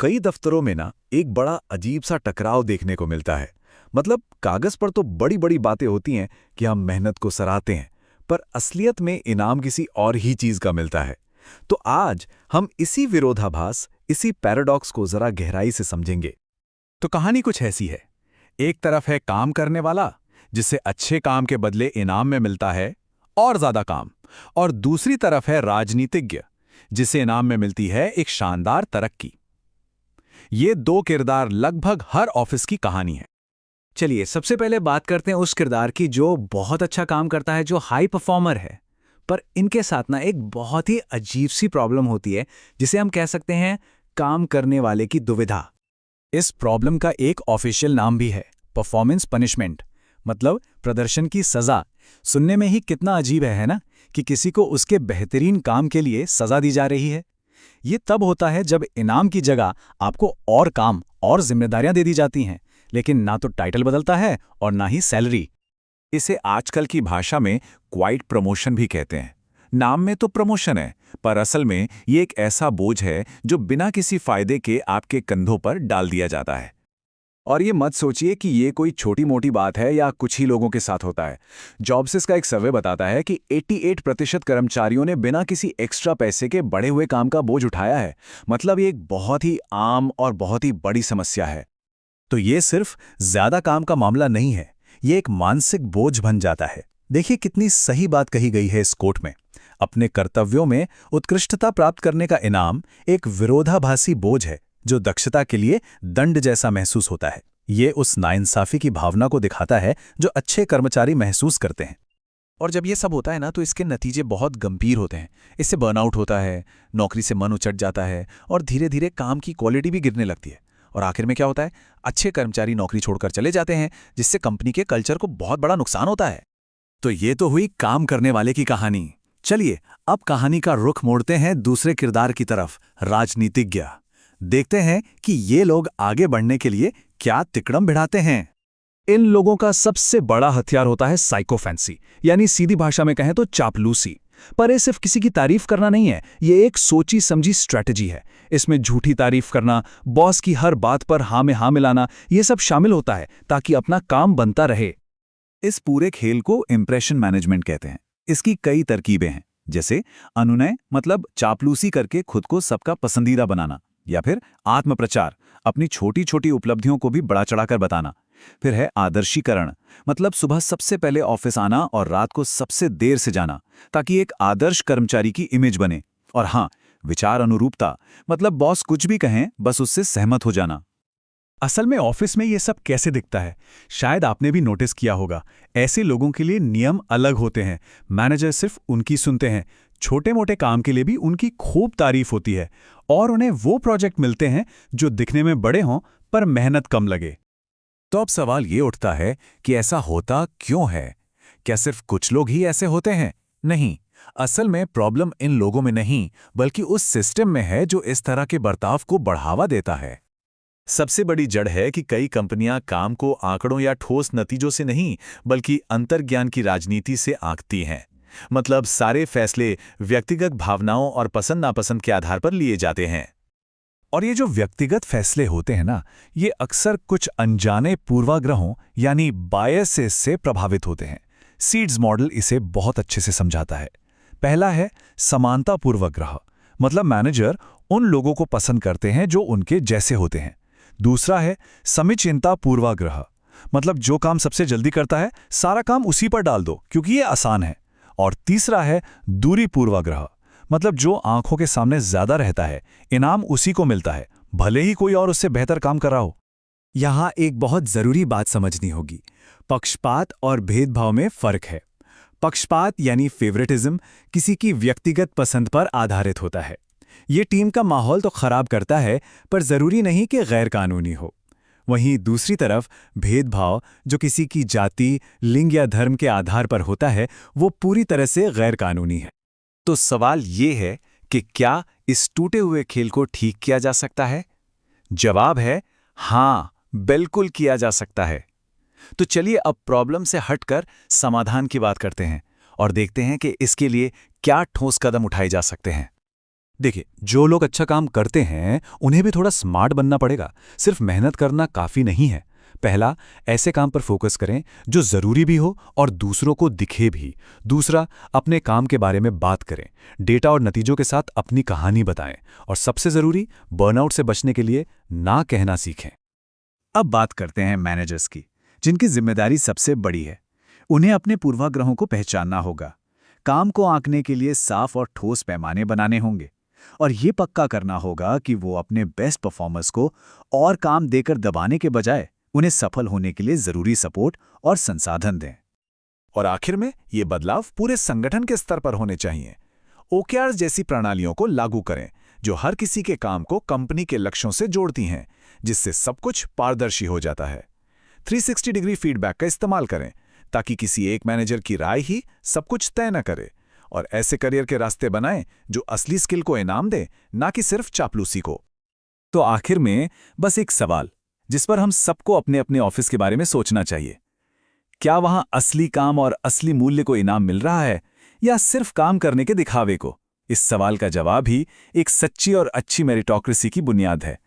कई दफ्तरों में ना एक बड़ा अजीब सा टकराव देखने को मिलता है। मतलब कागज पर तो बड़ी बड़ी बातें होती हैं कि हम मेहनत को सराहते हैं, पर असलियत में इनाम किसी और ही चीज का मिलता है। तो आज हम इसी विरोधाभास, इसी पैराडॉक्स को जरा गहराई से समझेंगे। तो कहानी कुछ ऐसी है। एक तरफ है काम करने वाला, जिसे अच्छे काम के बदले इनाम में मिलता है और ज्यादा काम। और दूसरी तरफ है राजनीतिज्ञ, जिसे इनाम में मिलती है एक शानदार तरक्की। ये दो किरदार लगभग हर ऑफिस की कहानी है। चलिए सबसे पहले बात करते हैं उस किरदार की जो बहुत अच्छा काम करता है, जो हाई परफॉर्मर है। पर इनके साथ ना एक बहुत ही अजीब सी प्रॉब्लम होती है, जिसे हम कह सकते हैं काम करने वाले की दुविधा। इस प्रॉब्लम का एक ऑफिशियल नाम भी है, परफॉर्मेंस पनिशमेंट, मतलब प्रदर्शन की सजा। सुनने में ही कितना अजीब है ना, कि किसी को उसके बेहतरीन काम के लिए सजा दी जा रही है। ये तब होता है जब इनाम की जगह आपको और काम और जिम्मेदारियां दे दी जाती हैं, लेकिन ना तो टाइटल बदलता है और ना ही सैलरी। इसे आजकल की भाषा में क्वाइट प्रमोशन भी कहते हैं। नाम में तो प्रमोशन है, पर असल में ये एक ऐसा बोझ है जो बिना किसी फायदे के आपके कंधों पर डाल दिया जाता है। और ये मत सोचिए कि ये कोई छोटी मोटी बात है या कुछ ही लोगों के साथ होता है। जॉब्सिस का एक सर्वे बताता है कि 88% कर्मचारियों ने बिना किसी एक्स्ट्रा पैसे के बढ़े हुए काम का बोझ उठाया है। मतलब ये एक बहुत ही आम और बहुत ही बड़ी समस्या है। तो ये सिर्फ ज्यादा काम का मामला नहीं है, ये एक मानसिक बोझ बन जाता है। देखिए कितनी सही बात कही गई है इस कोट में। अपने कर्तव्यों में उत्कृष्टता प्राप्त करने का इनाम एक विरोधाभासी बोझ है, जो दक्षता के लिए दंड जैसा महसूस होता है। ये उस नाइंसाफी की भावना को दिखाता है जो अच्छे कर्मचारी महसूस करते हैं। और जब ये सब होता है ना, तो इसके नतीजे बहुत गंभीर होते हैं। इससे बर्नआउट होता है, नौकरी से मन उचट जाता है और धीरे धीरे काम की क्वालिटी भी गिरने लगती है। और आखिर में क्या होता है, अच्छे कर्मचारी नौकरी छोड़कर चले जाते हैं, जिससे कंपनी के कल्चर को बहुत बड़ा नुकसान होता है। तो ये तो हुई काम करने वाले की कहानी। चलिए अब कहानी का रुख मोड़ते हैं दूसरे किरदार की तरफ, राजनीतिज्ञ। देखते हैं कि ये लोग आगे बढ़ने के लिए क्या तिकड़म भिड़ाते हैं। इन लोगों का सबसे बड़ा हथियार होता है साइकोफेंसी, यानी सीधी भाषा में कहें तो चापलूसी। पर ये सिर्फ किसी की तारीफ करना नहीं है, ये एक सोची समझी स्ट्रैटेजी है। इसमें झूठी तारीफ करना, बॉस की हर बात पर हाँ में हाँ मिलाना, ये सब शामिल होता है ताकि अपना काम बनता रहे। इस पूरे खेल को इंप्रेशन मैनेजमेंट कहते हैं। इसकी कई तरकीबें हैं, जैसे अनुनय, मतलब चापलूसी करके खुद को सबका पसंदीदा बनाना, या फिर आत्मप्रचार, अपनी छोटी छोटी उपलब्धियों को भी बढ़ा चढ़ाकर बताना। फिर है आदर्शीकरण, मतलब सुबह सबसे पहले ऑफिस आना और रात को सबसे देर से जाना, ताकि एक आदर्श कर्मचारी की इमेज बने। और हाँ, विचार अनुरूपता, मतलब बॉस कुछ भी कहें बस उससे सहमत हो जाना। असल में ऑफिस में ये सब कैसे दिखता है, शायद आपने भी नोटिस किया होगा। ऐसे लोगों के लिए नियम अलग होते हैं। मैनेजर सिर्फ उनकी सुनते हैं। छोटे मोटे काम के लिए भी उनकी खूब तारीफ होती है, और उन्हें वो प्रोजेक्ट मिलते हैं जो दिखने में बड़े हों पर मेहनत कम लगे। तो अब सवाल ये उठता है कि ऐसा होता क्यों है? क्या सिर्फ कुछ लोग ही ऐसे होते हैं? नहीं, असल में प्रॉब्लम इन लोगों में नहीं, बल्कि उस सिस्टम में है जो इस तरह के बर्ताव को बढ़ावा देता है। सबसे बड़ी जड़ है कि कई कंपनियां काम को आंकड़ों या ठोस नतीजों से नहीं, बल्कि अंतर्ज्ञान की राजनीति से आंकती हैं। मतलब सारे फैसले व्यक्तिगत भावनाओं और पसंद नापसंद के आधार पर लिए जाते हैं। और ये जो व्यक्तिगत फैसले होते हैं ना, ये अक्सर कुछ अनजाने पूर्वाग्रहों यानी बायसेस से प्रभावित होते हैं। सीड्स मॉडल इसे बहुत अच्छे से समझाता है। पहला है समानता पूर्वाग्रह, मतलब मैनेजर उन लोगों को पसंद करते हैं जो उनके जैसे होते हैं। दूसरा है समीचिनता पूर्वाग्रह, मतलब जो काम सबसे जल्दी करता है सारा काम उसी पर डाल दो क्योंकि ये आसान है। और तीसरा है दूरी पूर्वाग्रह, मतलब जो आंखों के सामने ज्यादा रहता है, इनाम उसी को मिलता है, भले ही कोई और उससे बेहतर काम कर रहा हो। यहां एक बहुत जरूरी बात समझनी होगी। पक्षपात और भेदभाव में फर्क है। पक्षपात यानी फेवरेटिज्म किसी की व्यक्तिगत पसंद पर आधारित होता है। ये टीम का माहौल तो खराब करता है, पर जरूरी नहीं कि गैर कानूनी हो। वहीं दूसरी तरफ भेदभाव, जो किसी की जाति, लिंग या धर्म के आधार पर होता है, वो पूरी तरह से गैर कानूनी है। तो सवाल ये है कि क्या इस टूटे हुए खेल को ठीक किया जा सकता है? जवाब है हाँ, बिल्कुल किया जा सकता है। तो चलिए अब प्रॉब्लम से हटकर समाधान की बात करते हैं और देखते हैं कि इसके लिए क्या ठोस कदम उठाए जा सकते हैं। देखिए, जो लोग अच्छा काम करते हैं उन्हें भी थोड़ा स्मार्ट बनना पड़ेगा। सिर्फ मेहनत करना काफ़ी नहीं है। पहला, ऐसे काम पर फोकस करें जो ज़रूरी भी हो और दूसरों को दिखे भी। दूसरा, अपने काम के बारे में बात करें, डेटा और नतीजों के साथ अपनी कहानी बताएं। और सबसे ज़रूरी, बर्नआउट से बचने के लिए ना कहना सीखें। अब बात करते हैं मैनेजर्स की, जिनकी जिम्मेदारी सबसे बड़ी है। उन्हें अपने पूर्वाग्रहों को पहचानना होगा, काम को आंकने के लिए साफ और ठोस पैमाने बनाने होंगे, और ये पक्का करना होगा कि वो अपने बेस्ट परफॉर्मर्स को और काम देकर दबाने के बजाय उन्हें सफल होने के लिए जरूरी सपोर्ट और संसाधन दें। और आखिर में ये बदलाव पूरे संगठन के स्तर पर होने चाहिए। OKRs जैसी प्रणालियों को लागू करें जो हर किसी के काम को कंपनी के लक्ष्यों से जोड़ती हैं, जिससे सब कुछ पारदर्शी हो जाता है। 360 डिग्री फीडबैक का इस्तेमाल करें ताकि किसी एक मैनेजर की राय ही सब कुछ तय न करे, और ऐसे करियर के रास्ते बनाएं जो असली स्किल को इनाम दें, ना कि सिर्फ चापलूसी को। तो आखिर में बस एक सवाल जिस पर हम सबको अपने अपने ऑफिस के बारे में सोचना चाहिए। क्या वहां असली काम और असली मूल्य को इनाम मिल रहा है, या सिर्फ काम करने के दिखावे को? इस सवाल का जवाब ही एक सच्ची और अच्छी मेरिटोक्रेसी की बुनियाद है।